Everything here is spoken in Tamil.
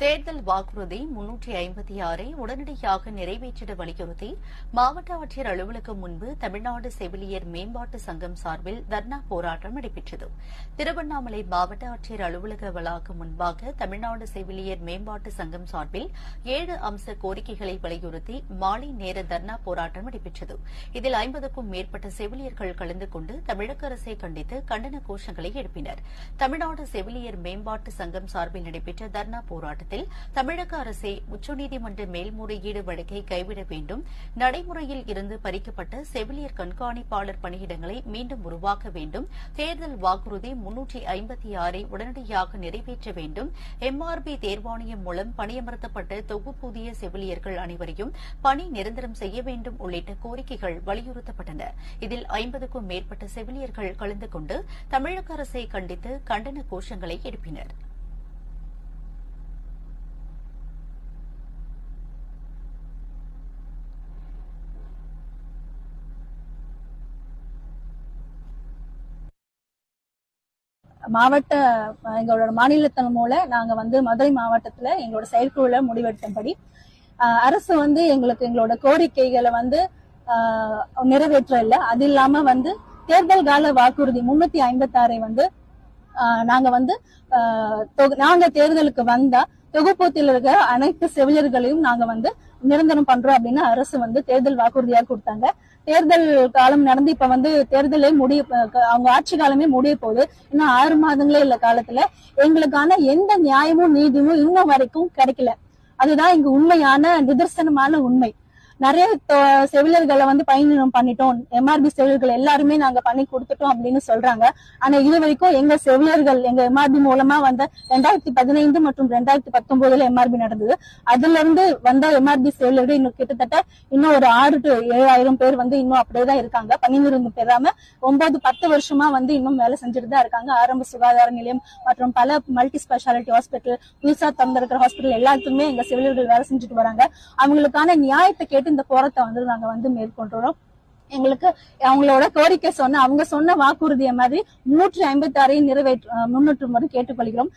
தேர்தல் வாக்குறுதி 356 உடனடியாக நிறைவேற்றிட வலியுறுத்தி மாவட்ட ஆட்சியர் அலுவலகம் முன்பு தமிழ்நாடு செவிலியர் மேம்பாட்டு சங்கம் சார்பில் தர்ணா போராட்டம் நடைபெற்றது. திருவண்ணாமலை மாவட்ட ஆட்சியர் அலுவலக வளாகம் முன்பாக தமிழ்நாடு செவிலியர் மேம்பாட்டு சங்கம் சார்பில் 7 அம்ச கோரிக்கைகளை வலியுறுத்தி மாலை நேர தர்ணா போராட்டம் நடைபெற்றது. இதில் 50க்கும் மேற்பட்ட செவிலியர்கள் கலந்து கொண்டு தமிழக அரசை கண்டித்து கண்டன கோஷங்களை எழுப்பினர். தமிழ்நாடு செவிலியர் மேம்பாட்டு சங்கம் சார்பில் நடைபெற்ற தர்ணா போராட்டத்தில் தமிழக அரசே உச்சநீதிமன்ற மேல்முறையீடு வழக்கை கைவிட வேண்டும், நடைமுறையில் இருந்து பறிக்கப்பட்ட செவிலியர் கண்காணிப்பாளர் பணியிடங்களை மீண்டும் உருவாக்க வேண்டும், தேர்தல் வாக்குறுதி 356 உடனடியாக நிறைவேற்ற வேண்டும், MRB தேர்வாணையம் மூலம் பணியமர்த்தப்பட்ட தொகுப்பூதிய செவிலியர்கள் அனைவரையும் பணி நிரந்தரம் செய்ய வேண்டும் உள்ளிட்ட கோரிக்கைகள் வலியுறுத்தப்பட்டன. இதில் 50க்கும் மேற்பட்ட செவிலியர்கள் கலந்து கொண்டு தமிழக அரசை கண்டித்து கண்டன கோஷங்களை எழுப்பினர். எங்களோட மாநிலத்தின் மூலம் நாங்க மதுரை மாவட்டத்துல எங்களோட செயற்குழுல முடிவெடுத்தபடி அரசு எங்களோட கோரிக்கைகளை நிறைவேற்ற இல்ல. அது இல்லாம தேர்தல் கால வாக்குறுதி 356 நாங்க தேர்தலுக்கு வந்தா தொகுப்பூத்தில் இருக்கிற அனைத்து செவிலியர்களையும் நாங்க நிரந்தரம் பண்றோம் அப்படின்னு அரசு தேர்தல் வாக்குறுதியா கொடுத்தாங்க. தேர்தல் காலம் நடந்து இப்ப தேர்தலே அவங்க ஆட்சி காலமே முடிய போகுது. இன்னும் 6 மாதங்களே இல்ல காலத்துல எங்களுக்கான எந்த நியாயமும் நீதியும் இன்னும் வரைக்கும் கிடைக்கல. அதுதான் இங்க உண்மையான நிதர்சனமான உண்மை. நிறைய செவிலியர்களை பயணம் பண்ணிட்டோம், MRB செவிலியர்கள் எல்லாருமே நாங்க பண்ணி கொடுத்துட்டோம் அப்படின்னு சொல்றாங்க. ஆனா இது வரைக்கும் எங்க செவிலியர்கள் எங்க MRB மூலமா 2015 மற்றும் 2019 MRB நடந்தது. அதுல இருந்து MRB செவிலியர்கள் இன்னும் கிட்டத்தட்ட இன்னும் ஒரு 6 to 7,000 பேர் இன்னும் அப்படியேதான் இருக்காங்க. பணி நிரந்தரம் பெறாம 9-10 வருஷமா இன்னும் வேலை செஞ்சுட்டு தான் இருக்காங்க. ஆரம்ப சுகாதார நிலையம் மற்றும் பல மல்டி ஸ்பெஷாலிட்டி ஹாஸ்பிட்டல், புதுசா திறந்திருக்கிற ஹாஸ்பிட்டல் எல்லாத்துக்குமே எங்க செவிலியர்கள் வேலை செஞ்சுட்டு வராங்க. அவங்களுக்கான நியாயத்தை கேட்டு இந்த போராட்டத்தை நாங்க மேற்கொள்றோம். எங்களுக்கு அவங்களோட கோரிக்கை அவங்க சொன்ன வாக்குறுதியை மாதிரி 356 நிறைவேற்ற முன்னேற்றுமாறு கேட்டுக்கொள்கிறோம்.